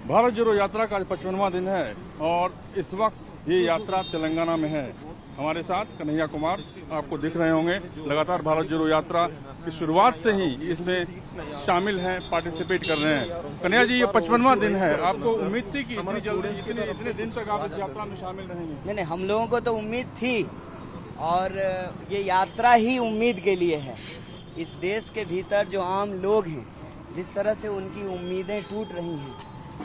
भारत जोड़ो यात्रा का आज 55वां दिन है और इस वक्त ये यात्रा तेलंगाना में है। हमारे साथ कन्हैया कुमार आपको दिख रहे होंगे, लगातार भारत जोड़ो यात्रा की शुरुआत से ही इसमें शामिल हैं, पार्टिसिपेट कर रहे हैं। कन्हैया जी, ये 55वां दिन है, आपको उम्मीद थी कि इतनी जल्दी इतने दिन तक आप इस यात्रा में शामिल रहेंगे? नहीं, हम लोगों को तो उम्मीद थी और ये यात्रा ही उम्मीद के लिए है। इस देश के भीतर जो आम लोग हैं, जिस तरह से उनकी उम्मीदें टूट रही हैं,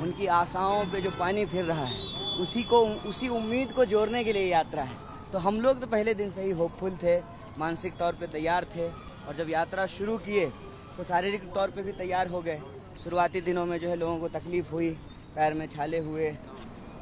उनकी आशाओं पे जो पानी फिर रहा है, उसी उम्मीद को जोड़ने के लिए यात्रा है। तो हम लोग तो पहले दिन से ही होपफुल थे, मानसिक तौर पे तैयार थे और जब यात्रा शुरू किए तो शारीरिक तौर पे भी तैयार हो गए। शुरुआती दिनों में जो है लोगों को तकलीफ हुई, पैर में छाले हुए,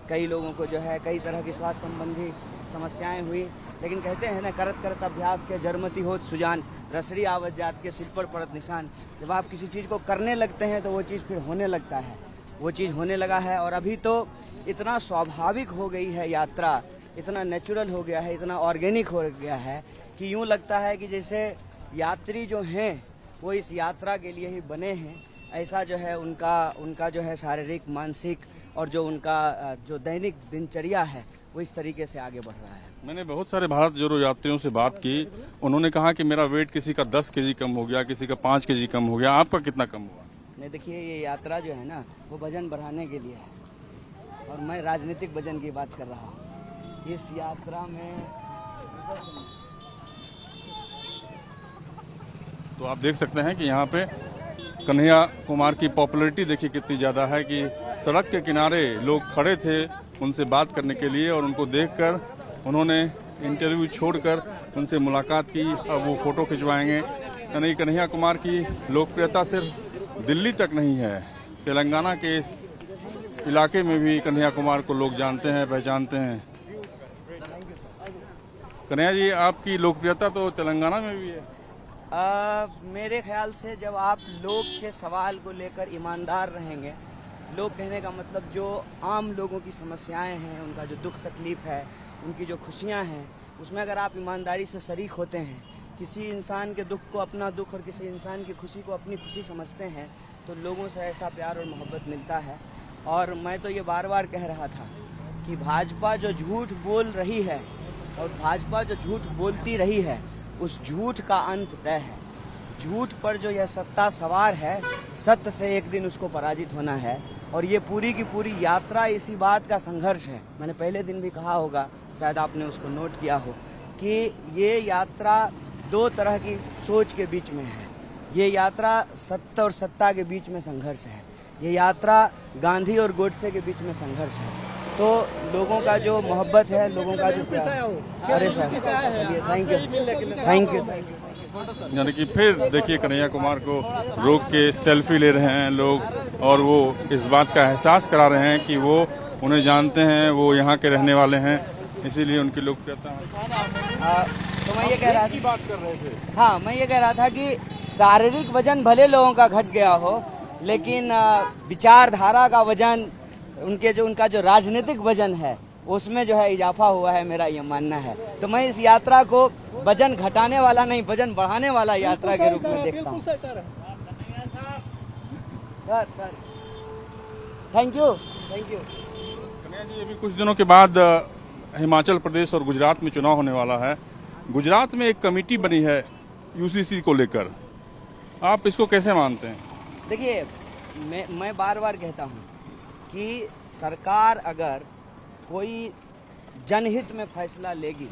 कई लोगों को जो है कई तरह की स्वास्थ्य संबंधी समस्याएं हुई, लेकिन कहते हैं ना, करत करत अभ्यास के जरमती होत सुजान, रसरी आवत जात के सिर पर पड़त निशान। जब आप किसी चीज़ को करने लगते हैं तो वो चीज़ फिर होने लगता है, वो चीज़ होने लगा है। और अभी तो इतना स्वाभाविक हो गई है यात्रा, इतना नेचुरल हो गया है, इतना ऑर्गेनिक हो गया है कि यूँ लगता है कि जैसे यात्री जो हैं वो इस यात्रा के लिए ही बने हैं। ऐसा जो है उनका जो है शारीरिक, मानसिक और जो उनका जो दैनिक दिनचर्या है वो इस तरीके से आगे बढ़ रहा है। मैंने बहुत सारे भारत जोड़ो यात्रियों से बात की, उन्होंने कहा कि मेरा वेट किसी का 10 केजी कम हो गया, किसी का 5 केजी कम हो गया, आपका कितना कम हुआ? नहीं, देखिए, ये यात्रा जो है ना वो वजन बढ़ाने के लिए है और मैं राजनीतिक वजन की बात कर रहा हूँ। इस यात्रा में तो आप देख सकते हैं कि यहाँ पे कन्हैया कुमार की पॉपुलैरिटी देखिए कितनी ज़्यादा है कि सड़क के किनारे लोग खड़े थे उनसे बात करने के लिए और उनको देखकर उन्होंने इंटरव्यू छोड़कर उनसे मुलाकात की। अब वो फोटो खिंचवाएंगे। यानी कन्हैया कुमार की लोकप्रियता सिर्फ दिल्ली तक नहीं है, तेलंगाना के इस इलाके में भी कन्हैया कुमार को लोग जानते हैं, पहचानते हैं। कन्हैया जी, आपकी लोकप्रियता तो तेलंगाना में भी है। मेरे ख्याल से जब आप लोग के सवाल को लेकर ईमानदार रहेंगे, लोग कहने का मतलब जो आम लोगों की समस्याएं हैं, उनका जो दुख तकलीफ है, उनकी जो खुशियां हैं, उसमें अगर आप ईमानदारी से शरीक होते हैं, किसी इंसान के दुख को अपना दुख और किसी इंसान की खुशी को अपनी खुशी समझते हैं, तो लोगों से ऐसा प्यार और मोहब्बत मिलता है। और मैं तो ये बार बार कह रहा था कि भाजपा जो झूठ बोल रही है और भाजपा जो झूठ बोलती रही है, उस झूठ का अंत तय है। झूठ पर जो यह सत्ता सवार है, सत्य से एक दिन उसको पराजित होना है। और ये पूरी की पूरी यात्रा इसी बात का संघर्ष है। मैंने पहले दिन भी कहा होगा, शायद आपने उसको नोट किया हो, कि ये यात्रा दो तरह की सोच के बीच में है। ये यात्रा सत्य और सत्ता के बीच में संघर्ष है। ये यात्रा गांधी और गोडसे के बीच में संघर्ष है। तो लोगों का जो मोहब्बत है, लोगों का जो प्यार। अरे सर, चलिए, थैंक यू। यानी कि फिर देखिए कन्हैया कुमार को रोक के सेल्फी ले रहे हैं लोग और वो इस बात का एहसास करा रहे हैं कि वो उन्हें जानते हैं, वो यहाँ के रहने वाले हैं, इसीलिए उनकी लोकप्रियता है। तो मैं ये कह रहा की बात कर रहे थे। हाँ, मैं ये कह रहा था कि शारीरिक वजन भले लोगों का घट गया हो, लेकिन विचारधारा का वजन, उनका जो राजनीतिक वजन है, उसमें जो है इजाफा हुआ है, मेरा ये मानना है। तो मैं इस यात्रा को वजन घटाने वाला नहीं, वजन बढ़ाने वाला यात्रा के रूप में देखता हूँ। Sir, thank you. Kanhaiya ji, अभी कुछ दिनों के बाद हिमाचल प्रदेश और गुजरात में चुनाव होने वाला है। गुजरात में एक कमेटी बनी है यूसीसी को लेकर, आप इसको कैसे मानते हैं? देखिए, मैं बार बार कहता हूँ कि सरकार अगर कोई जनहित में फैसला लेगी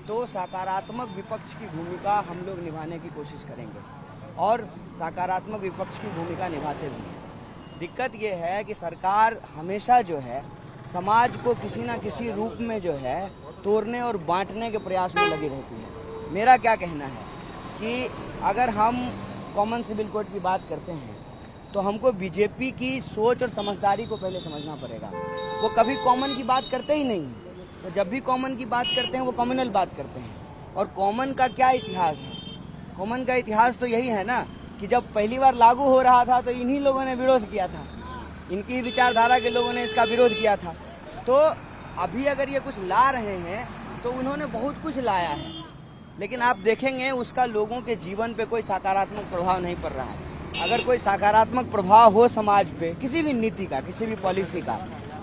तो सकारात्मक विपक्ष की भूमिका हम लोग निभाने की कोशिश करेंगे और सकारात्मक विपक्ष की भूमिका निभाते भी हैं। दिक्कत ये है कि सरकार हमेशा जो है समाज को किसी न किसी रूप में जो है तोड़ने और बांटने के प्रयास में लगी रहती है। मेरा क्या कहना है कि अगर हम कॉमन सिविल कोड की बात करते हैं तो हमको बीजेपी की सोच और समझदारी को पहले समझना पड़ेगा। वो कभी कॉमन की बात करते ही नहीं, तो जब भी कॉमन की बात करते हैं वो कम्युनल बात करते हैं। और कॉमन का क्या इतिहास है? कॉमन का इतिहास तो यही है ना कि जब पहली बार लागू हो रहा था तो इन्हीं लोगों ने विरोध किया था, इनकी विचारधारा के लोगों ने इसका विरोध किया था। तो अभी अगर ये कुछ ला रहे हैं तो उन्होंने बहुत कुछ लाया है, लेकिन आप देखेंगे उसका लोगों के जीवन पे कोई सकारात्मक प्रभाव नहीं पड़ रहा है। अगर कोई सकारात्मक प्रभाव हो समाज पे किसी भी नीति का, किसी भी पॉलिसी का,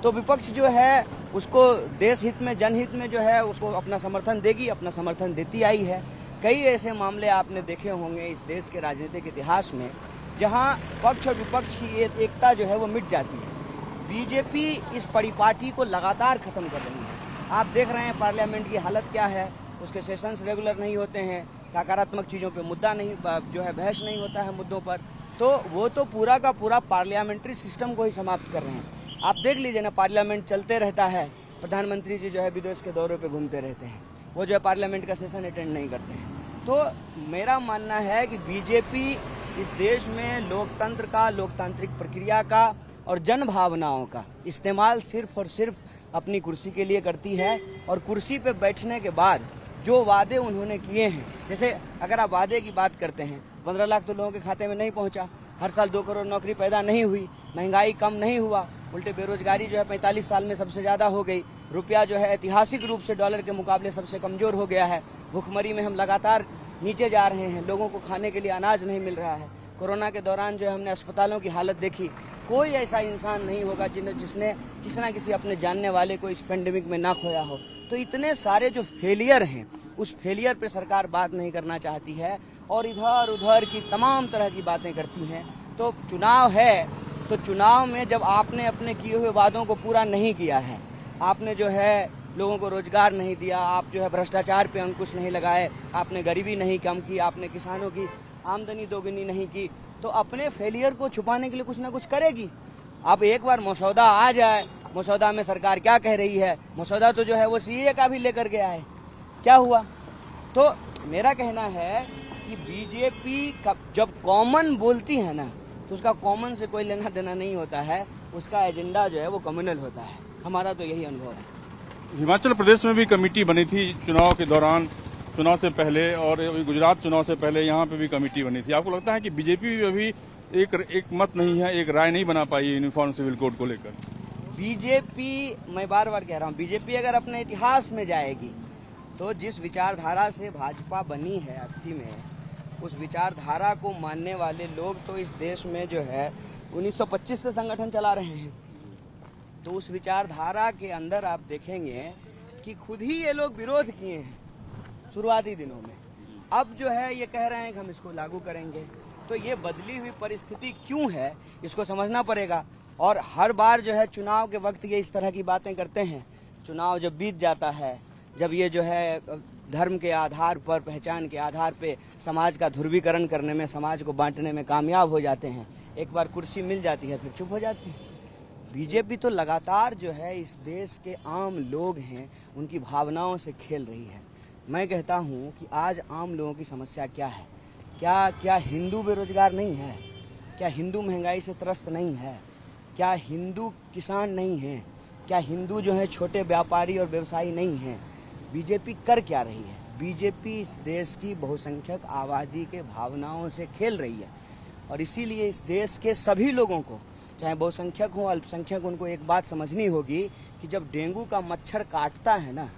तो विपक्ष जो है उसको देश हित में, जनहित में जो है उसको अपना समर्थन देगी, अपना समर्थन देती आई है। कई ऐसे मामले आपने देखे होंगे इस देश के राजनीतिक इतिहास में जहां पक्ष और विपक्ष की एकता जो है वो मिट जाती है। बीजेपी इस परिपाटी को लगातार खत्म कर रही है। आप देख रहे हैं पार्लियामेंट की हालत क्या है, उसके सेशंस रेगुलर नहीं होते हैं, सकारात्मक चीज़ों पे मुद्दा नहीं जो है बहस नहीं होता है मुद्दों पर, तो वो तो पूरा का पूरा पार्लियामेंट्री सिस्टम को ही समाप्त कर रहे हैं। आप देख लीजिए ना, पार्लियामेंट चलते रहता है, प्रधानमंत्री जी जो है विदेश के दौरे पे घूमते रहते हैं, वो जो है पार्लियामेंट का सेशन अटेंड नहीं करते हैं। तो मेरा मानना है कि बीजेपी इस देश में लोकतंत्र का, लोकतांत्रिक प्रक्रिया का और जन भावनाओं का इस्तेमाल सिर्फ और सिर्फ अपनी कुर्सी के लिए करती है। और कुर्सी पे बैठने के बाद जो वादे उन्होंने किए हैं, जैसे अगर आप वादे की बात करते हैं, 15 लाख तो लोगों के खाते में नहीं पहुंचा, हर साल 2 करोड़ नौकरी पैदा नहीं हुई, महंगाई कम नहीं हुआ, उल्टे बेरोजगारी जो है 45 साल में सबसे ज़्यादा हो गई, रुपया जो है ऐतिहासिक रूप से डॉलर के मुकाबले सबसे कमज़ोर हो गया है, भुखमरी में हम लगातार नीचे जा रहे हैं, लोगों को खाने के लिए अनाज नहीं मिल रहा है। कोरोना के दौरान जो है हमने अस्पतालों की हालत देखी, कोई ऐसा इंसान नहीं होगा जिसने किसी ना किसी अपने जानने वाले को इस पेंडेमिक में ना खोया हो। तो इतने सारे जो फेलियर हैं, उस फेलियर पे सरकार बात नहीं करना चाहती है और इधर उधर की तमाम तरह की बातें करती हैं। तो चुनाव है, तो चुनाव में जब आपने अपने किए हुए वादों को पूरा नहीं किया है, आपने जो है लोगों को रोजगार नहीं दिया, आप जो है भ्रष्टाचार पे अंकुश नहीं लगाए, आपने गरीबी नहीं कम की, आपने किसानों की आमदनी दोगुनी नहीं की, तो अपने फेलियर को छुपाने के लिए कुछ ना कुछ करेगी। अब एक बार मसौदा आ जाए, मसौदा में सरकार क्या कह रही है, मसौदा तो जो है वो सीए का भी लेकर गया है, क्या हुआ? तो मेरा कहना है कि बीजेपी जब कॉमन बोलती है ना, तो उसका कॉमन से कोई लेना देना नहीं होता है, उसका एजेंडा जो है वो कम्युनल होता है। हमारा तो यही अनुभव है। हिमाचल प्रदेश में भी कमेटी बनी थी चुनाव के दौरान, चुनाव से पहले, और गुजरात चुनाव से पहले यहाँ पे भी कमेटी बनी थी। आपको लगता है कि बीजेपी भी अभी एक मत नहीं है, एक राय नहीं बना पाई यूनिफॉर्म सिविल कोड को लेकर? बीजेपी, मैं बार बार कह रहा हूँ, बीजेपी अगर अपने इतिहास में जाएगी तो जिस विचारधारा से भाजपा बनी है 80 में, उस विचारधारा को मानने वाले लोग तो इस देश में जो है 1925 से संगठन चला रहे हैं। तो उस विचारधारा के अंदर आप देखेंगे कि खुद ही ये लोग विरोध किए हैं शुरुआती दिनों में, अब जो है ये कह रहे हैं कि हम इसको लागू करेंगे। तो ये बदली हुई परिस्थिति क्यों है, इसको समझना पड़ेगा। और हर बार जो है चुनाव के वक्त ये इस तरह की बातें करते हैं, चुनाव जब बीत जाता है, जब ये जो है धर्म के आधार पर, पहचान के आधार पे समाज का ध्रुवीकरण करने में, समाज को बांटने में कामयाब हो जाते हैं, एक बार कुर्सी मिल जाती है फिर चुप हो जाती है। बीजेपी तो लगातार जो है इस देश के आम लोग हैं उनकी भावनाओं से खेल रही है। मैं कहता हूं कि आज आम लोगों की समस्या क्या है? क्या हिंदू बेरोजगार नहीं है? क्या हिंदू महंगाई से त्रस्त नहीं है? क्या हिंदू किसान नहीं है? क्या हिंदू जो है छोटे व्यापारी और व्यवसायी नहीं है? बीजेपी कर क्या रही है? बीजेपी इस देश की बहुसंख्यक आबादी के भावनाओं से खेल रही है और इसीलिए इस देश के सभी लोगों को, चाहे बहुसंख्यक हो अल्पसंख्यक, उनको एक बात समझनी होगी कि जब डेंगू का मच्छर काटता है ना,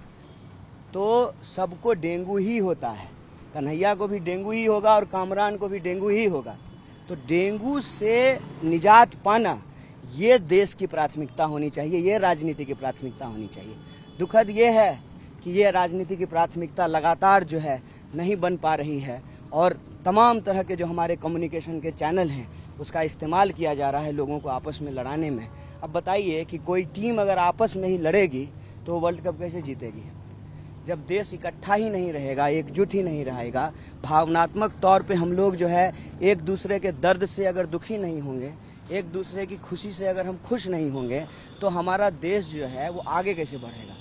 तो सबको डेंगू ही होता है। कन्हैया को भी डेंगू ही होगा और कामरान को भी डेंगू ही होगा। तो डेंगू से निजात पाना ये देश की प्राथमिकता होनी चाहिए, ये राजनीति की प्राथमिकता होनी चाहिए। दुखद ये है कि ये राजनीति की प्राथमिकता लगातार जो है नहीं बन पा रही है और तमाम तरह के जो हमारे कम्युनिकेशन के चैनल हैं उसका इस्तेमाल किया जा रहा है लोगों को आपस में लड़ाने में। अब बताइए कि कोई टीम अगर आपस में ही लड़ेगी तो वर्ल्ड कप कैसे जीतेगी? जब देश इकट्ठा ही नहीं रहेगा, एकजुट ही नहीं रहेगा, भावनात्मक तौर पे हम लोग जो है एक दूसरे के दर्द से अगर दुखी नहीं होंगे, एक दूसरे की खुशी से अगर हम खुश नहीं होंगे, तो हमारा देश जो है वो आगे कैसे बढ़ेगा?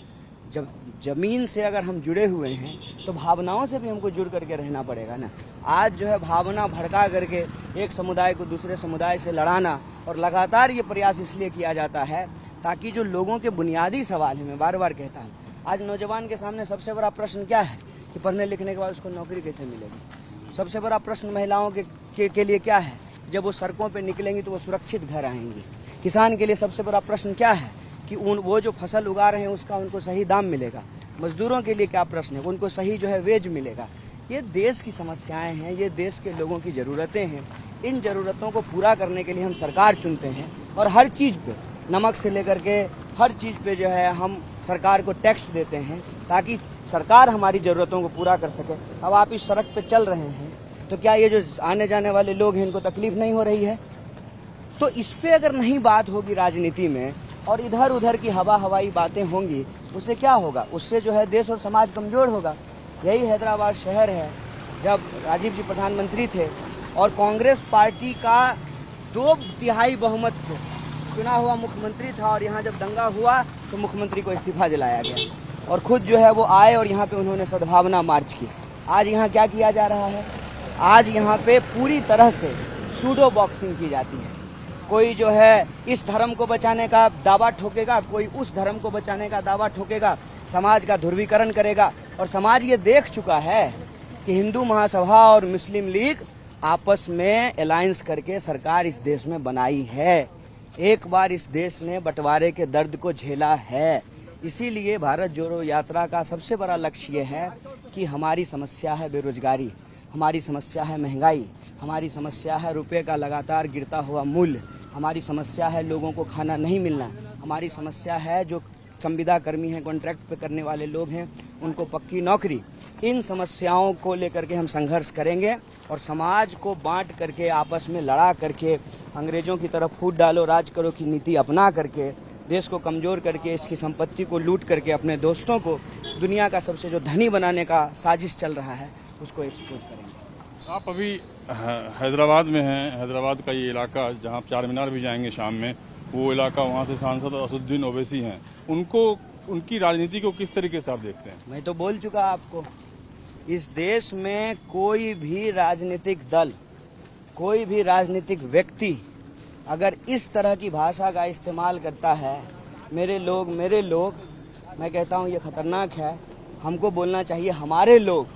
जब जमीन से अगर हम जुड़े हुए हैं तो भावनाओं से भी हमको जुड़ करके रहना पड़ेगा ना। आज जो है भावना भड़का करके एक समुदाय को दूसरे समुदाय से लड़ाना, और लगातार ये प्रयास इसलिए किया जाता है ताकि जो लोगों के बुनियादी सवाल हैं, मैं बार बार कहता हूँ, आज नौजवान के सामने सबसे बड़ा प्रश्न क्या है कि पढ़ने लिखने के बाद उसको नौकरी कैसे मिलेगी? सबसे बड़ा प्रश्न महिलाओं के लिए क्या है? जब वो सड़कों पे निकलेंगी तो वो सुरक्षित घर आएंगी। किसान के लिए सबसे बड़ा प्रश्न क्या है कि वो जो फसल उगा रहे हैं उसका उनको सही दाम मिलेगा। मजदूरों के लिए क्या प्रश्न है? उनको सही जो है वेज मिलेगा। ये देश की समस्याएं हैं, ये देश के लोगों की ज़रूरतें हैं, इन जरूरतों को पूरा करने के लिए हम सरकार चुनते हैं और हर चीज़ पे, नमक से लेकर के हर चीज़ पे जो है हम सरकार को टैक्स देते हैं ताकि सरकार हमारी ज़रूरतों को पूरा कर सके। अब आप इस सड़क पे चल रहे हैं तो क्या ये जो आने जाने वाले लोग हैं इनको तकलीफ नहीं हो रही है? तो इस पे अगर नहीं बात होगी राजनीति में और इधर उधर की हवाई बातें होंगी, उससे क्या होगा? उससे जो है देश और समाज कमज़ोर होगा। यही हैदराबाद शहर है, जब राजीव जी प्रधानमंत्री थे और कांग्रेस पार्टी का 2/3 बहुमत से चुना हुआ मुख्यमंत्री था और यहाँ जब दंगा हुआ तो मुख्यमंत्री को इस्तीफा दिलाया गया और खुद जो है वो आए और यहाँ पे उन्होंने सद्भावना मार्च की। आज यहाँ क्या किया जा रहा है? आज यहाँ पे पूरी तरह से सूडो बॉक्सिंग की जाती है। कोई जो है इस धर्म को बचाने का दावा ठोकेगा, कोई उस धर्म को बचाने का दावा ठोकेगा, समाज का ध्रुवीकरण करेगा। और समाज ये देख चुका है कि हिंदू महासभा और मुस्लिम लीग आपस में अलायंस करके सरकार इस देश में बनाई है। एक बार इस देश ने बंटवारे के दर्द को झेला है। इसीलिए भारत जोड़ो यात्रा का सबसे बड़ा लक्ष्य ये है कि हमारी समस्या है बेरोजगारी, हमारी समस्या है महंगाई, हमारी समस्या है रुपये का लगातार गिरता हुआ मूल्य, हमारी समस्या है लोगों को खाना नहीं मिलना, हमारी समस्या है जो संविदा कर्मी हैं, कॉन्ट्रैक्ट पे करने वाले लोग हैं, उनको पक्की नौकरी। इन समस्याओं को लेकर के हम संघर्ष करेंगे और समाज को बांट करके, आपस में लड़ा करके, अंग्रेजों की तरफ फूट डालो राज करो की नीति अपना करके, देश को कमज़ोर करके, इसकी संपत्ति को लूट करके अपने दोस्तों को दुनिया का सबसे जो धनी बनाने का साजिश चल रहा है उसको एक्सपोज करेंगे। आप अभी हैदराबाद में हैं। हैदराबाद का ये इलाका जहाँ आप चार मीनार भी जाएंगे शाम में, वो इलाका, वहाँ से सांसद असदुद्दीन ओवैसी हैं। उनको, उनकी राजनीति को किस तरीके से आप देखते हैं? मैं तो बोल चुका आपको, इस देश में कोई भी राजनीतिक दल, कोई भी राजनीतिक व्यक्ति अगर इस तरह की भाषा का इस्तेमाल करता है, मेरे लोग, मैं कहता हूँ ये खतरनाक है। हमको बोलना चाहिए हमारे लोग,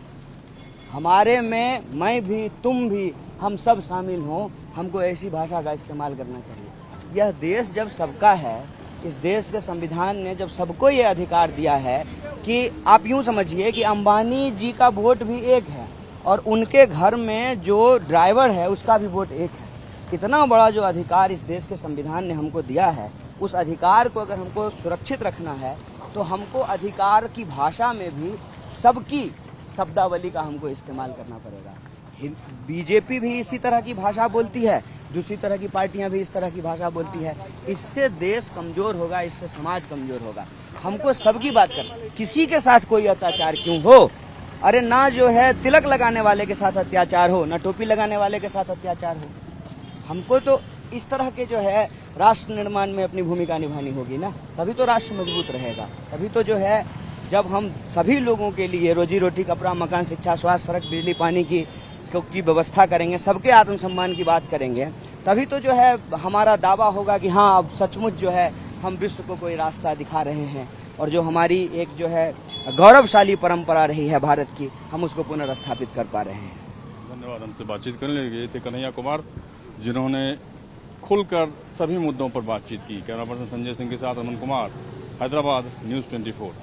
हमारे में मैं भी, तुम भी, हम सब शामिल हों। हमको ऐसी भाषा का इस्तेमाल करना चाहिए। यह देश जब सबका है, इस देश के संविधान ने जब सबको ये अधिकार दिया है कि आप यूं समझिए कि अंबानी जी का वोट भी एक है और उनके घर में जो ड्राइवर है उसका भी वोट एक है। इतना बड़ा जो अधिकार इस देश के संविधान ने हमको दिया है, उस अधिकार को अगर हमको सुरक्षित रखना है तो हमको अधिकार की भाषा में भी सबकी शब्दावली का हमको इस्तेमाल करना पड़ेगा। बीजेपी भी इसी तरह की भाषा बोलती है, दूसरी तरह की पार्टियां भी इस तरह की भाषा बोलती है। इससे देश कमजोर होगा, इससे समाज कमजोर होगा। हमको सबकी बात करना, किसी के साथ कोई अत्याचार क्यों हो, अरे ना जो है तिलक लगाने वाले के साथ अत्याचार हो, ना टोपी लगाने वाले के साथ अत्याचार हो। हमको तो इस तरह के जो है राष्ट्र निर्माण में अपनी भूमिका निभानी होगी ना, तभी तो राष्ट्र मजबूत रहेगा। तभी तो जो है जब हम सभी लोगों के लिए रोजी रोटी, कपड़ा, मकान, शिक्षा, स्वास्थ्य, सड़क, बिजली, पानी की व्यवस्था करेंगे, सबके आत्मसम्मान की बात करेंगे, तभी तो जो है हमारा दावा होगा कि हाँ अब सचमुच जो है हम विश्व को कोई रास्ता दिखा रहे हैं और जो हमारी एक जो है गौरवशाली परंपरा रही है भारत की, हम उसको पुनर्स्थापित कर पा रहे हैं। धन्यवाद। हमसे बातचीत करने लगे थे कन्हैया कुमार, जिन्होंने खुलकर सभी मुद्दों पर बातचीत की। कैमरा पर्सन संजय सिंह के साथ अमन कुमार, हैदराबाद, न्यूज़ 24।